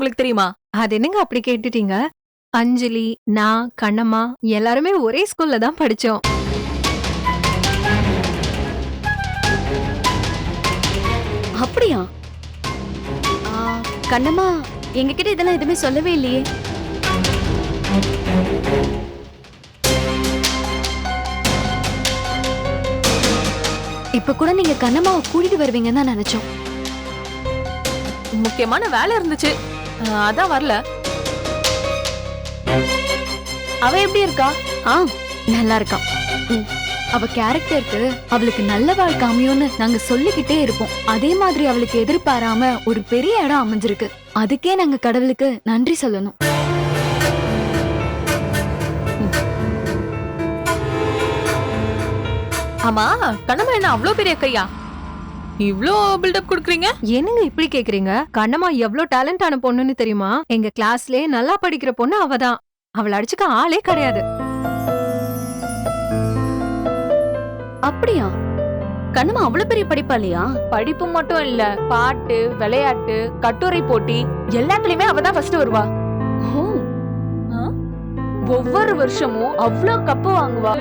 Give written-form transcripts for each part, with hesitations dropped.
உங்களுக்கு தெரியுமா? அது என்னங்க அப்படி கேட்டுட்டீங்க? அஞ்சலி, நான், கண்ணம்மா எல்லாருமே ஒரே ஸ்கூல்ல தான் படிச்சோம். அப்படியா? ஆ, கண்ணம்மா எங்ககிட்ட இதெல்லாம் எதுவுமே சொல்லவே இல்லையே. இப்ப கூட நீங்க கண்ணம்மாவை கூட்டிட்டு வருவீங்கன்னு தான் நினைச்சோம். முக்கியமான வேலை இருந்துச்சு, அதான் வரல. அவ எப்படி இருக்கா? ஆ, நல்லா இருக்கா. அவ கேரக்டருக்கு அவளுக்கு நல்ல வாழ்க்கை அமையும்னு நாங்க சொல்லிக்கிட்டே இருப்போம். அதே மாதிரி அவளுக்கு எதிர்பாராம ஒரு பெரிய இடம் அமைஞ்சிருக்கு. அதுக்கே நாங்க கடவுளுக்கு நன்றி சொல்லணும். ஆமா, கண்ணம்மா என்ன அவ்ளோ பெரிய கையா? இவ்ளோ பில்டப் கொடுக்குறீங்க? என்னங்க இப்படி கேக்குறீங்க? கண்ணம்மா எவ்வளவு டேலண்டான பொண்ணுன்னு தெரியுமா? எங்க கிளாஸ்லயே நல்லா படிக்கிற பொண்ணு அவதான். அவளை அடிச்சுக்க ஆளே கிடையாது. அப்படியா? கண்ணம்மா அவ்வளவு பெரிய படிப்பாளியா? படிப்பு மட்டும் இல்ல, பாட்டு, விளையாட்டு, கட்டுரை போட்டி எல்லாத்துலயுமே அவதான் ஃபர்ஸ்ட் வருவா. ஓ, ஒவ்வொரு வருஷமும் அவ்ளோ கப்பு வாங்குவா.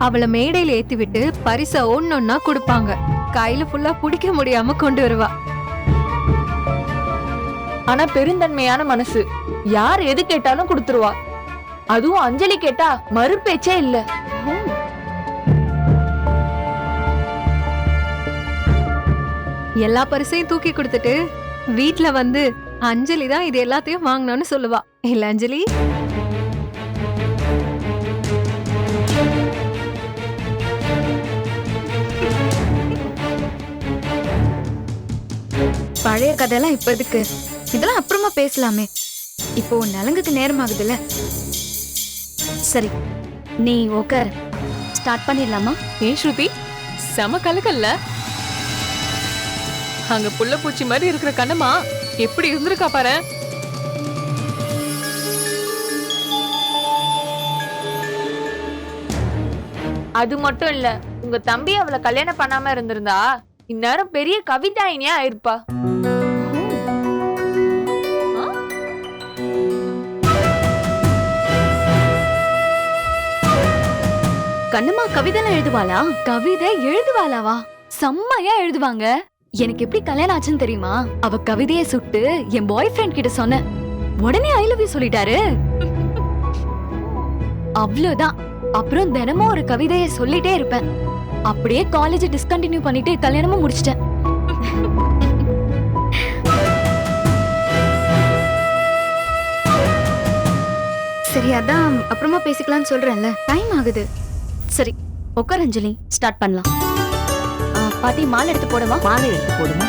அவளை மேடையில ஏத்தி விட்டு பரிச ஒன்னொன்னா கொடுப்பாங்க. கையில ஃபுல்லா புடிக்க முடியாம கொண்டு வருவா. ஆனா பெருந்தன்மையான மனசு, யார் எது கேட்டாலும் கொடுத்துருவா. அதுவும் அஞ்சலி கேட்டா மறுபேச்சே இல்ல. எல்லா பரிசையும் தூக்கி கொடுத்துட்டு வீட்ல வந்து அஞ்சலி தான் இது எல்லாத்தையும் வாங்கணும்னு சொல்லுவா. இல்ல அஞ்சலி? பழைய கதையெல்லாம் இப்ப எதுக்கு? இதெல்லாம் அப்புறமா பேசலாமே. இப்போ நலங்குக்கு நேரம் ஆகுதுல்ல. சரி, நீ உட்கார். ஸ்டார்ட் பண்ணிடலாமா? ஏன் ஸ்ருதி, செம கலக்கல்ல? அங்க புள்ள பூச்சி மாதிரி இருக்கிற கண்ணம்மா எப்படி இருந்திருக்கா பாரு. அது மட்டும் இல்ல, உங்க தம்பி அவளை கல்யாணம் பண்ணாம இருந்திருந்தா இந்நேரம் பெரிய கவிதாயினியா ஆயிருப்பா. கண்ணம்மா கவிதைலாம் எழுதுவாளா? கவிதை எழுதுவாளாவா? செம்மையா எழுதுவாங்க. எனக்கு எப்படி கல்யாணம் ஆச்சுன்னு தெரியுமா? அவ கவிதையை சுட்டு என் பாய் ஃப்ரெண்ட் கிட்ட சொன்ன உடனே ஐ லவ் யூ சொல்லிட்டாரு. அவ்வளவுதான். அப்புறம் தினமும் ஒரு கவிதையை சொல்லிட்டே இருப்பேன். அப்படியே காலேஜ் டிஸ்கண்டினியூ பண்ணிட்டு கல்யாணமும் முடிச்சிட்டேன். சரி, அதான் அப்புறமா பேசிக்கலாம்னு சொல்றேன்ல. டைம் ஆகுது. சரி, உட்கார் அஞ்சலி, ஸ்டார்ட் பண்ணலாம். பாட்டி மாலை எடுத்து போடவா? மாலை எடுத்து போடுமா.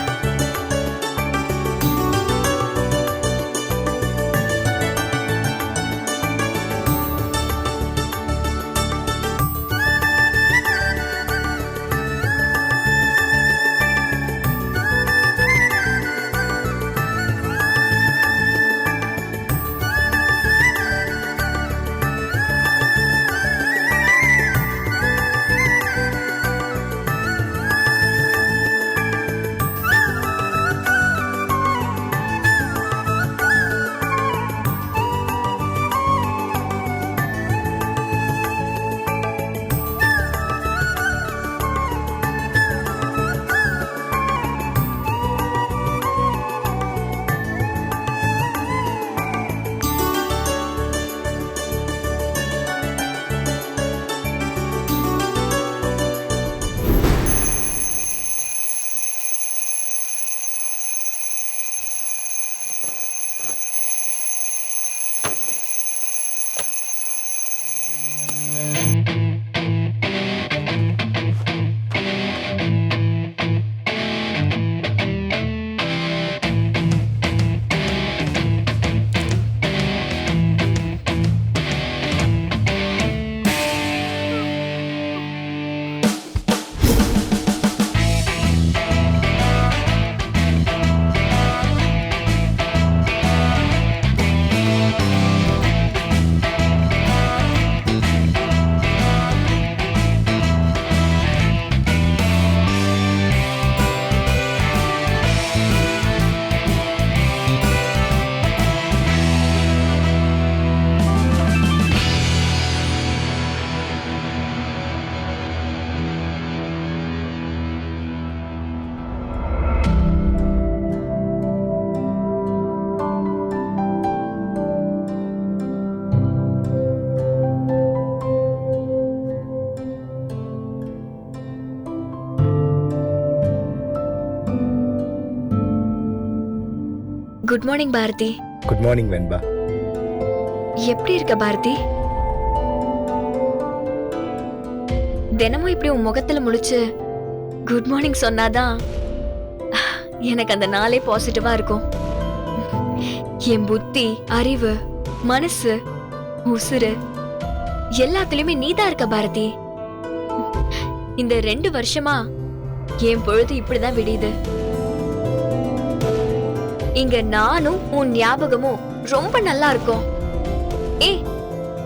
Good morning Bharathi. Good morning Venba. எப்படி இருக்க பாரதி? தினமும் இப்படி உன் முகத்துல முழிச்சு குட் மார்னிங் சொன்னாதான் எனக்கு அந்த நாளே பாசிட்டிவா இருக்கும். என் புத்தி, அறிவு, மனசு, உசுறு எல்லாத்துலயுமே நீதான் இருக்க பாரதி. இந்த 2 வருஷமா என் பொழுது இப்படிதான் விடியுது. இங்க நானும் உன் ஞாபகமும் ரொம்ப நல்லா இருக்கும்.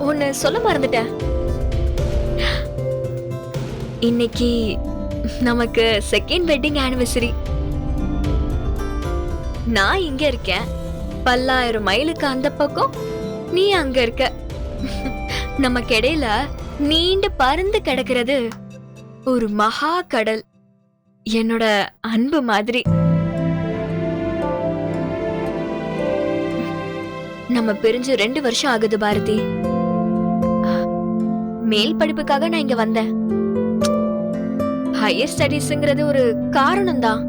ஒன்னு சொல்ல மறந்துட்டேன். இன்னைக்கு நமக்கு செகண்ட் வெட்டிங் ஆனிவர்சரி. நான் இங்க இருக்கேன், 10,000 மைலுக்கு அந்த பக்கம் நீ அங்க இருக்க. நமக்கு இடையில நீண்டு பறந்து கிடக்கிறது ஒரு மகா கடல், என்னோட அன்பு மாதிரி. நம்ம பிரிஞ்சு 2 வருஷம் ஆகுது பாரதி. மேல் படிப்புக்காக நான் இங்க வந்தேன். ஹையர் ஸ்டடீஸ்ங்கிறது ஒரு காரணம் தான்.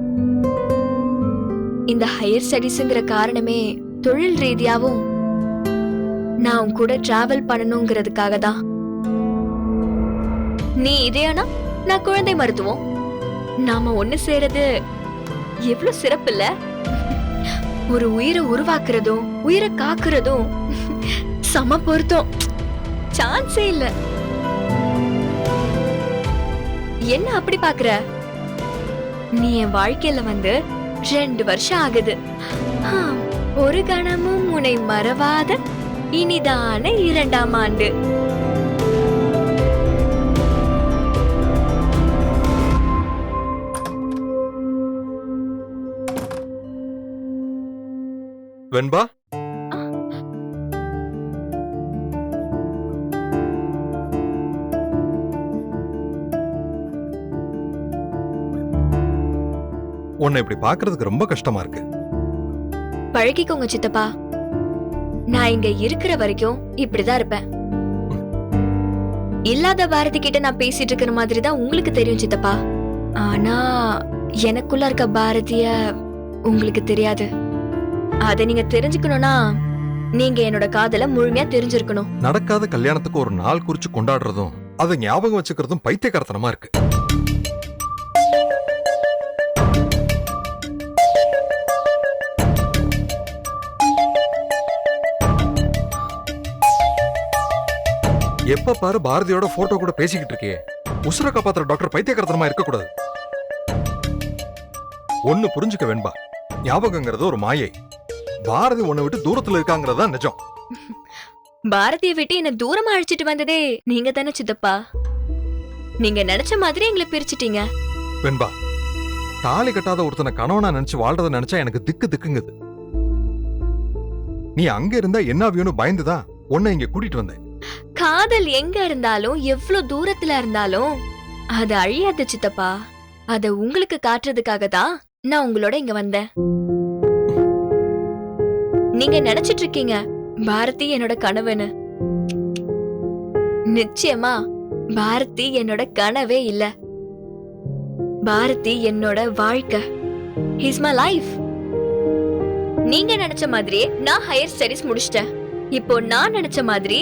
இந்த ஹையர் ஸ்டடீஸ்ங்கிற காரணமே தொழில் ரீதியாவும் நான் உன் கூட டிராவல் பண்ணணுங்கிறதுக்காக தான். நீ இதேனா நான் குழந்தை மருத்துவம். நாம ஒண்ணு சேரது எவ்வளவு சிறப்பு இல்ல? ஒரு உயிரை உருவாக்குறதும் உயிரை காக்குறதும் சம பொருத்தம். சான்ஸே இல்ல. என்ன அப்படி பாக்குற? நீ என் வாழ்க்கையில வந்து 2 வருஷம் ஆகுது. ஒரு கணமும் உன்னை மறவாத இனிதான 2ஆம் ஆண்டு. வெண்பா, உன்னை இப்படி பாக்குறதுக்கு ரொம்ப கஷ்டமா இருக்கு. பழகிக்கோங்க சித்தப்பா. நான் இங்க இருக்கிற வரைக்கும் இப்படிதான் இருப்பேன். இல்லாத பாரதி கிட்ட நான் பேசிட்டு இருக்கிற மாதிரி தான் உங்களுக்கு தெரியும் சித்தப்பா. ஆனா எனக்குள்ள இருக்க பாரதிய உங்களுக்கு தெரியாது. அத நீங்க தெரிஞ்சுக்கணும்னா நீங்க என்னோட காதல முழுமையா தெரிஞ்சிருக்கணும். நடக்காத கல்யாணத்துக்கு ஒரு நாள் குறிச்சு கொண்டாடுறதும் அதை ஞாபகம் வச்சுக்கிறதும் பைத்தியக்காரத்தனமா இருக்கு. எப்ப பாரு பாரதியோட போட்டோ கூட பேசிக்கிட்டு இருக்கே. உசுர காப்பாத்துற டாக்டர் பைத்தியக்காரத்தனமா இருக்க கூடாது. ஒண்ணு புரிஞ்சுக்க வெண்பா, ஞாபகங்கிறது ஒரு மாயை. பாரதி உன்னை விட்டு தூரத்துல இருக்காங்கிறதா நிஜம். பாரதியை விட்டு என்ன தூரமா அழைச்சிட்டு வந்ததே நீங்க தானே சித்தப்பா. நீங்க நினைச்ச மாதிரி எங்களை பிரிச்சிட்டீங்க. வெண்பா, தாலி கட்டாத ஒருத்தனை கணவனா நினைச்சு வாழ்றத நினைச்சா எனக்கு திக்கு திக்குங்குது. நீ அங்க இருந்தா என்ன ஆவியோன்னு பயந்துதான் உன்னை இங்க கூட்டிட்டு வந்தேன். காதல் எங்க இருந்தாலும் எவ்வளவு தூரத்துல இருந்தாலும் அது அழியாது சித்தப்பா. அத உங்களுக்கு காட்டுறதுக்காக தான் நான் உங்களோட இங்க வந்தேன். நீங்க நினைச்சிட்டு இருக்கீங்க பாரதி என்னோட கனவுன்னு. நிச்சயமா பாரதி என்னோட கனவே இல்ல. பாரதி என்னோட வாழ்க்கை. His my life. நீங்க நினைச்ச மாதிரியே நான் ஹையர் ஸ்டடீஸ் முடிச்சிட்டேன். இப்போ நான் நினைச்ச மாதிரி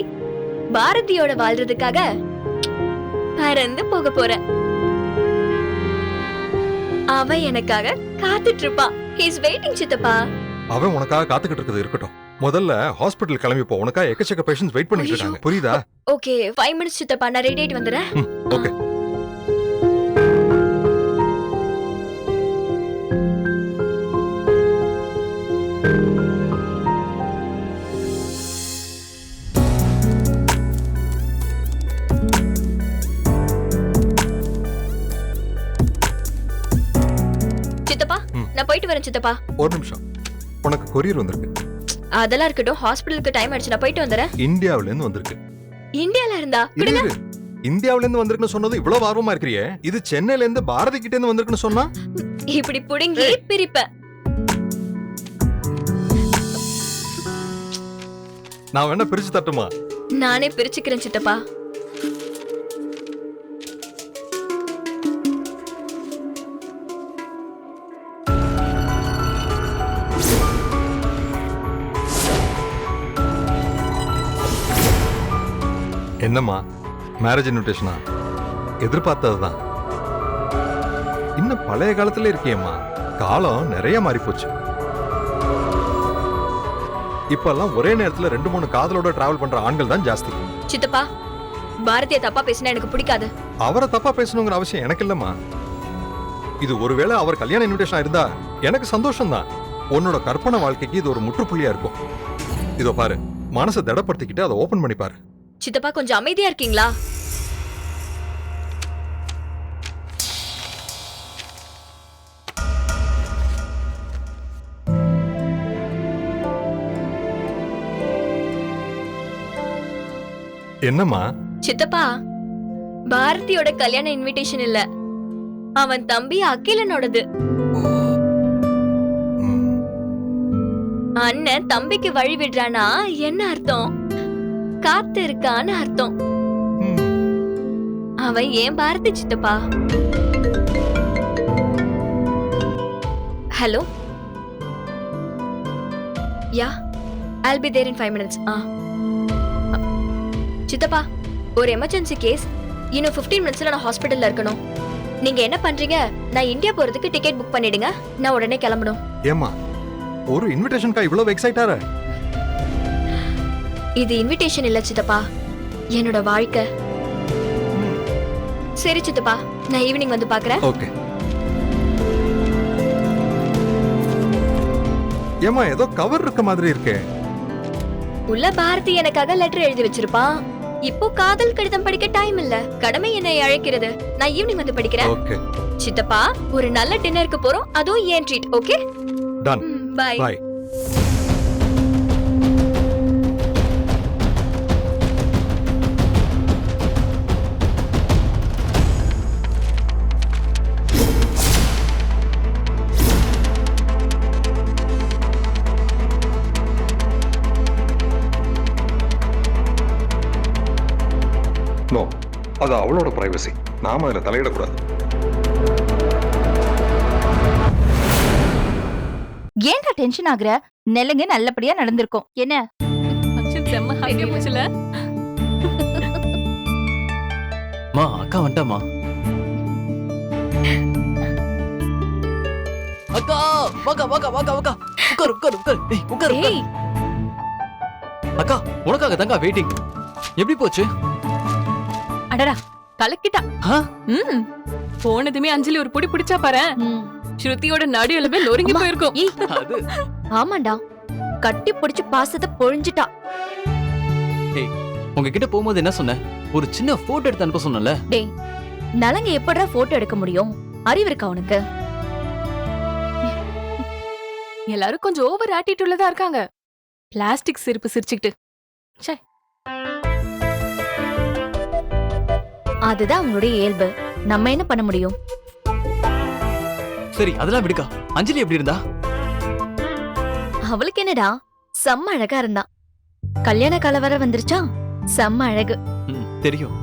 பாரதியோட வாழ்றதுக்காக பறந்து போக போறேன். அவன் எனக்காக காத்துட்டு இருப்பான். ஹிஸ் வெயிட்டிங் சித்தப்பா. அவன் உனக்காக காத்துக்கிட்டு இருக்குது இருக்கட்டும். முதல்ல ஹாஸ்பிடல் கிளம்பி போ. உனக்காக எக்கச்சக்க பேஷண்ட்ஸ் வெயிட் பண்ணிட்டு இருக்காங்க. புரியுதா? ஓகே, 5 minutes சித்தப்பா. நான் ரெடி ஆயிட்டு வந்துறேன். ஓகே. சித்தப்பா, நான் போயிட்டு வரேன் சித்தப்பா. ஒரு நிமிஷம், உனக்கு கொரியர் வந்திருக்கு. அதெல்லாம் இருக்கட்டும், ஹாஸ்பிடலுக்கு டைம் ஆயிடுச்சு. நான் போயிட்டு வந்துறேன். இந்தியாவுல இருந்து வந்திருக்கு. இந்தியால இருந்தா? இந்தியாவுல இருந்து வந்திருக்குன்னு சொன்னது இவ்வளவு ஆர்வமா இருக்கறியே. இது சென்னையில இருந்து பாரதி கிட்ட இருந்து வந்திருக்குன்னு சொன்னா இப்படி புடுங்கி பிரிப்ப. நான் வேணா பிரிச்சு தட்டுமா? நானே பிரிச்சுக்கிறேன் சித்தப்பா. என்னம்மா மேரேஜ் இன்விடேஷனா? எதிர்பார்த்ததுதான். இன்னும் பழைய காலத்துல இருக்கியம்மா. காலம் நிறைய மாறி போச்சு. இப்பெல்லாம் ஒரே நேரத்துல 2-3 காதலோட டிராவல் பண்ற ஆண்கள் தான் ஜாஸ்தி. சித்தப்பா, பாரதிய தப்பா பேசினா எனக்கு பிடிக்காது. அவரை தப்பா பேசணுங்கிற அவசியம் எனக்கு இல்லம்மா. இது ஒருவேளை அவர் கல்யாண இன்விடேஷன் இருந்தா எனக்கு சந்தோஷம் தான். உன்னோட கற்பனை வாழ்க்கைக்கு இது ஒரு முற்றுப்புள்ளியா இருக்கும். இதோ பாரு, மனசை திடப்படுத்திக்கிட்டு அதை ஓபன் பண்ணி பாரு. சித்தப்பா கொஞ்சம் அமைதியா இருக்கீங்களா? என்னம்மா? சித்தப்பா, பாரதியோட கல்யாண இன்விடேஷன் இல்ல, அவன் தம்பி அகிலனோடது. ம், அண்ணன் தம்பிக்கு வழி விடுறானா என்ன அர்த்தம்? காத்து இருக்கான்னு அர்த்தம். ம். அவன் ஏன் பாரதி சித்தப்பா. Hello, yeah, I'll be there in 5 minutes. சித்தப்பா, ஒரு எமர்ஜென்சி கேஸ். இன்னும் 15 மினிட்ஸ்ல நான் ஹாஸ்பிடல்ல இருக்கணும். நீங்க என்ன பண்றீங்க? நான் இந்தியா போறதுக்கு டிக்கெட் புக் பண்ணிடுங்க. நான் உடனே கிளம்பணும். ஏம்மா, ஒரு இன்விடேஷன்க்கா இவ்வளவு எக்ஸைட்டார? இது இன்விடேஷன் இல்ல சித்தப்பா, என்னோட வாழ்க்கை. சரி சித்தப்பா, நான் ஈவினிங் வந்து பாக்குறேன். ஓகே. ஏம்மா, ஏதோ கவர் இருக்க மாதிரி இருக்கே. உள்ள பாரதி எனக்காக லெட்டர் எழுதி வச்சிருப்பான். இப்போ காதல் கடிதம் படிக்க டைம் இல்ல, கடமை என்னை அழைக்கிறது. நான் ஈவினிங் வந்து படிக்கிறேன். ஓகே. சித்தப்பா, ஒரு நல்ல டின்னருக்கு போறோம், அதுவும் ஏன் treat. Okay, done. Bye. Bye. No, அது அவளோட பிரைவசி. நாம அதில் தலையிடக்கூடாது. ஏன்டா டென்ஷன் ஆகுற? நெல்லுங்க நல்லபடியா நடந்திருக்கும். என்ன செம்ம ஹையா போச்சுல. மா, அக்கா வந்துட்டாமா. அக்கா, வாக்கா வாக்கா வாக்கா வாக்கா. உட்காரு உட்காரு உட்காரு. ஏய், உட்காரு உட்காரு. அக்கா, உனக்காக தாங்க வெயிட்டிங். எப்படி போச்சு? அடடா, கலக்கிட்டா. ஆ? போனதுமே அஞ்சலி ஒரு புடி பிடிச்சா பாரு. ஸ்ருதியோட நடு எலும்பே நொறுங்கி போயிருக்கும். அது ஆமாண்டா, கட்டி பிடிச்சு பாசத்தை பொழிஞ்சிட்டா. உங்ககிட்ட போகும்போது என்ன சொன்ன? ஒரு சின்ன போட்டோ எடுத்து அனுப்ப சொன்னல. டேய், நலங்க எப்படா போட்டோ எடுக்க முடியும்? அறிவு இருக்கா உனக்கு? எல்லாரும் கொஞ்சம் ஓவர் ஆட்டிட்யூட்ல தான் இருக்காங்க. பிளாஸ்டிக் சிரிப்பு சிரிச்சுக்கிட்டு. அதுதான் அவங்களுடைய இயல்பு. நம்ம என்ன பண்ண முடியும்? சரி, அதெல்லாம் விடுக்கா. அஞ்சலி எப்படி இருந்தா? அவளுக்கு என்னடா, செம்ம அழகா இருந்தா. கல்யாண கலவர வந்துருச்சா, செம்ம அழகு. தெரியும்.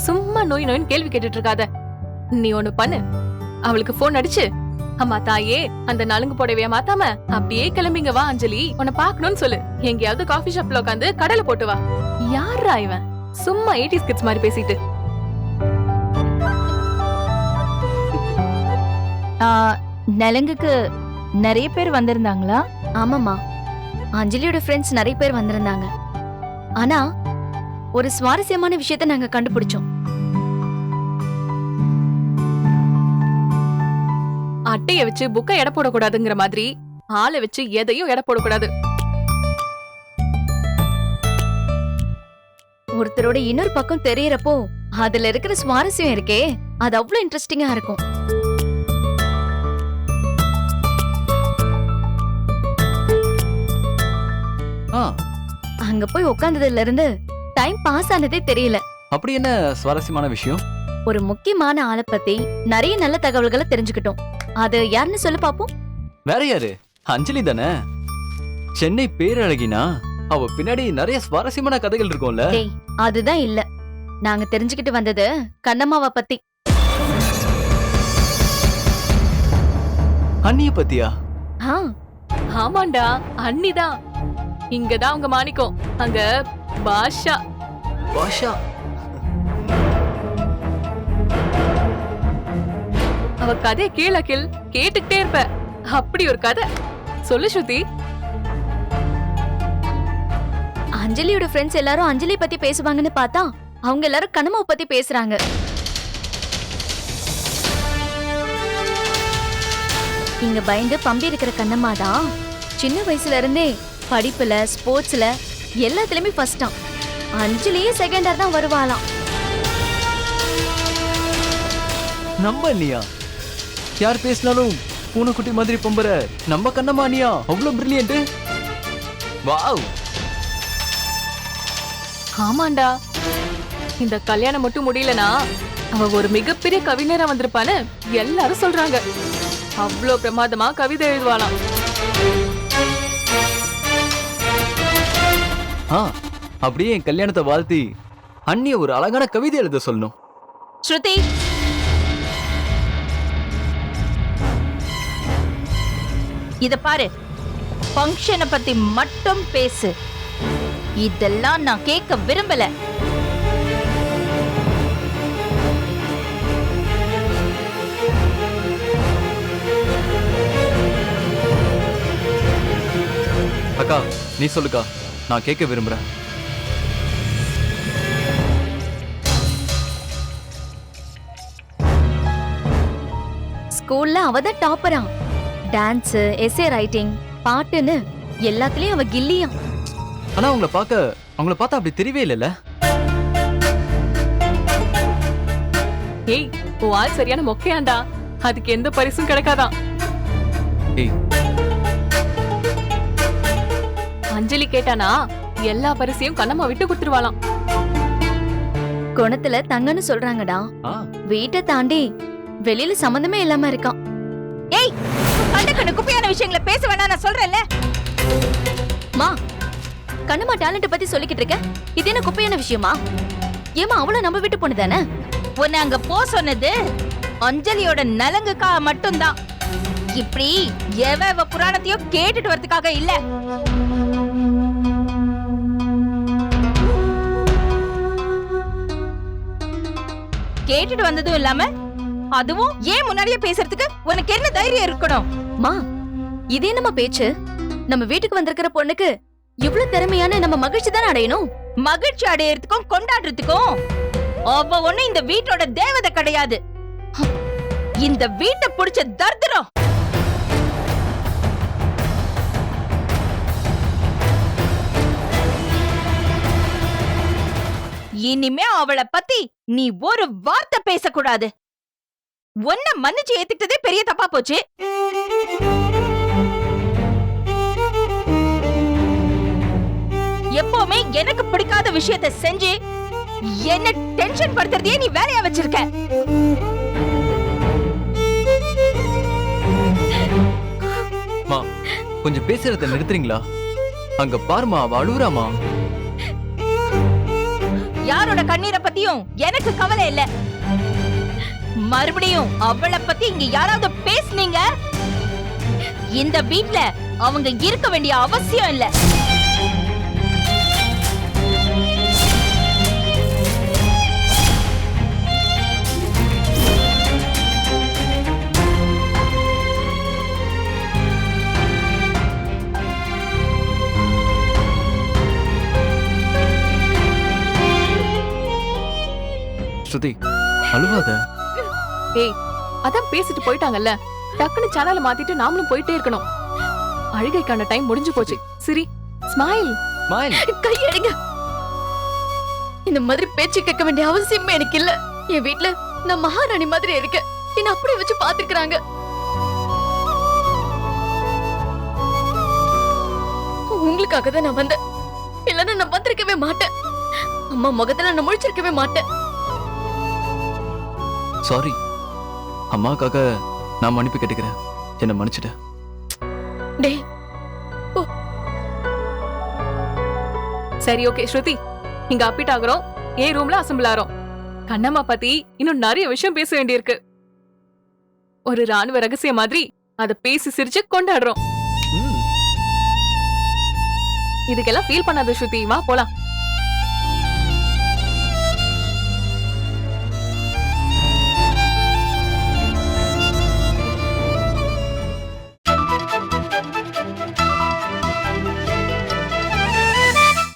சும்மா நோய் நோயின்னு கேள்வி கேட்டுட்டு இருக்காத. நீ ஒண்ணு பண்ணு, அவளுக்கு போன் அடிச்சு, அம்மா தாயே, அந்த நலுங்கு புடவைய மாத்தாம அப்படியே கிளம்பிங்க வா அஞ்சலி, உன்னை பாக்கணும்னு சொல்லு. எங்கேயாவது காஃபி ஷாப்ல உட்காந்து கடலை போட்டு வா. யாரா இவன் சும்மா 80s கிட்ஸ் மாதிரி பேசிட்டு. நெலங்குக்கு நிறைய பேர் வந்திருந்தாங்களா? ஆமாமா, அஞ்சலியோட ஃப்ரெண்ட்ஸ் நிறைய பேர் வந்திருந்தாங்க. ஆனா ஒரு சுவாரஸ்யமான விஷயத்த நாங்க கண்டுபிடிச்சோம். அட்டைய வச்சு புக்கை எடை போடக்கூடாதுங்கிற மாதிரி ஆளை வச்சு எதையும் எடை போடக்கூடாது. ஒருத்தரோட இன்னொரு பக்கம் தெரியறப்போ அதுல இருக்கிற சுவாரஸ்யம் இருக்கே, அது அவ்வளவு இன்ட்ரெஸ்டிங்கா இருக்கும். அங்க போய் உட்கார்ந்ததுல இருந்து டைம் பாஸ் ஆனதே தெரியல. அப்படி என்ன சுவாரஸ்யமான விஷயம்? ஒரு முக்கியமான ஆளை பத்தி நிறைய நல்ல தகவல்களை தெரிஞ்சுக்கிட்டோம். அது யாருன்னு சொல்லு பாப்போம். வேற யாரு? அஞ்சலி தானே. சென்னை பேரழகினா அவ பின்னாடி நிறைய சுவாரஸ்யமான கதைகள் இருக்கும்ல. டேய், அதுதான் இல்ல. நாங்க தெரிஞ்சுக்கிட்டு வந்தது கண்ணம்மாவை பத்தி. அண்ணிய பத்தியா? ஆமாண்டா, அண்ணிதான். இங்கதான் உங்க மாணிக்கம். அங்க பாஷா. பாஷா. அவ கதையை கேள கேட்டுக்கிட்டே இருப்ப. அப்படி ஒரு கதை. சொல்லு ஸ்ருதி. அஞ்சலியோட ஃப்ரெண்ட்ஸ் எல்லாரும் அஞ்சலி பத்தி பேசுவாங்கன்னு பார்த்தா அவங்க எல்லாரும் கண்ணம்மாவை பத்தி பேசுறாங்க. இங்க பயந்து பம்பி இருக்கிற கண்ணம்மா தான் சின்ன வயசுல இருந்தே படிப்புல ஸ்போர்ட்ஸ்ல எல்லாத்துலயுமே ஃபர்ஸ்டாம். அஞ்சலியே செகண்டா தான் வருவாளாம். நம்ம அண்ணியா? யார் பேசினாலும் பூனைக்குட்டி மாதிரி பொம்புற நம்ம கண்ணம்மா அண்ணியா அவ்வளவு பிரில்லியன்ட். வாவ். ஆமாண்டா, இந்த கல்யாணம் மட்டும் முடியலனா அவ ஒரு மிகப்பெரிய கவிஞரா வந்திருப்பான்னு எல்லாரும் சொல்றாங்க. அவ்வளோ பிரமாதமா கவிதை எழுதுவாளாம். அப்படியே என் கல்யாணத்தை வாழ்த்தி அண்ணிய ஒரு அழகான கவிதை எழுத சொல்லணும். ஸ்ருதி, இத பாரு, ஃபங்க்ஷனை பத்தி மட்டும் பேசு. இதெல்லாம் நான் கேட்க விரும்பல. அக்கா நீ சொல்லுக்கா, நான் கேட்க விரும்புறேன். ஸ்கூல்ல அவதான் டாப்பரா. டான்ஸ், எஸ்ஏ ரைட்டிங், பாட்டுன்னு எல்லாத்துலயும் அவ கில்லியா. ஆனா அவங்கள பார்த்தா அப்படி தெரியவே இல்லைல்ல. ஏய், உன் ஆள் சரியான மொக்கையாண்டா. அதுக்கு எந்த பரிசும் கிடைக்காதான். ஏய், அஞ்சலி கேட்டானா எல்லா பரிசையும் கண்ணம்மா விட்டு கொடுத்துருவாளாம். குணத்துல தங்கன்னு சொல்றாங்கடா. வீட்டை தாண்டி வெளியில சம்பந்தமே இல்லாம இருக்கான். ஏய், கண்ட குப்பையான விஷயங்களை பேச வேணா, நான் சொல்றேன்ல. மா, கண்ணம்மா டேலண்ட் பத்தி சொல்லிக்கிட்டு இருக்க. இது என்ன குப்பையான விஷயமா? ஏமா அவள நம்ம விட்டு போனதானே? உன்னை அங்க போ சொன்னது அஞ்சலியோட நலங்குக்காக மட்டும்தான். இப்படி எவ புராணத்தையோ கேட்டுட்டு வரதுக்காக இல்ல. கேட்டுட்டு வந்ததும் இல்லாம அதுவும் ஏன் முன்னாடியே பேசுறதுக்கு உனக்கு என்ன தைரியம் இருக்கணும்? மா, இது என்னமா பேச்சு? நம்ம வீட்டுக்கு வந்திருக்கிற பொண்ணுக்கு இவ்வளவு திறமையான நம்ம மகிழ்ச்சி தானே அடையணும். மகிழ்ச்சி அடையறதுக்கும் கொண்டாடுறதுக்கும் அவ ஒண்ணு இந்த வீட்டோட தேவதை கிடையாது. இந்த வீட்டை புடிச்ச தர்தரம். இனிமே அவளை பத்தி நீ ஒரு வார்த்தை பேசக்கூடாது. ஒன்ன மன்னிச்சு ஏத்துக்கிட்டதே பெரிய தப்பா போச்சு. எப்பவுமே எனக்கு பிடிக்காத விஷயத்தை செஞ்சு என்ன டென்ஷன் படுத்துறதே நீ வேலையா வச்சிருக்க. மா, கொஞ்சம் பேசுறத நிறுத்துறீங்களா? அங்க பாருமா, அவ அழுவுறாமா. யாரோட கண்ணீரை பத்தியும் எனக்கு கவலை இல்ல. மறுபடியும் அவளை பத்தி இங்க யாராவது பேசுனீங்க, இந்த வீட்ல அவங்க இருக்க வேண்டிய அவசியம் இல்ல. ஸ்ருதி, அழுவாத. ஏய், அதான் பேசிட்டு போயிட்டாங்கல்ல, டக்குன்னு சேனலை மாத்திட்டு நாமளும் போயிட்டே இருக்கணும். அழுகைக்கான டைம் முடிஞ்சு போச்சு. சரி, ஸ்மைல். ஸ்மைல். கையெடுங்க. இந்த மாதிரி பேச்சு கேட்க வேண்டிய அவசியமே எனக்கு இல்ல. என் வீட்ல நான் மகாராணி மாதிரி இருக்கேன். என்ன அப்படியே வச்சு பாத்துக்கிறாங்க. உங்களுக்காக தான் நான் வந்தேன். இல்லன்னா நான் வந்திருக்கவே மாட்டேன். அம்மா முகத்துல நான் முழிச்சிருக்கவே மாட்டேன். சாரி, அம்மாக்காக நான் மன்னிப்பு கேட்டுக்கிறேன். என்ன மன்னிச்சிட்ட. டேய், சரி, ஓகே ஸ்ருதி, இங்க அப்பிட் ஆகுறோம். ஏன் ரூம்ல அசம்பிள் ஆறோம். கண்ணம்மா பத்தி இன்னும் நிறைய விஷயம் பேச வேண்டியிருக்கு. ஒரு ராணுவ ரகசியம் மாதிரி அத பேசி சிரிச்சு கொண்டாடுறோம். இதுக்கெல்லாம் ஃபீல் பண்ணாத ஸ்ருதி, வா போலாம்.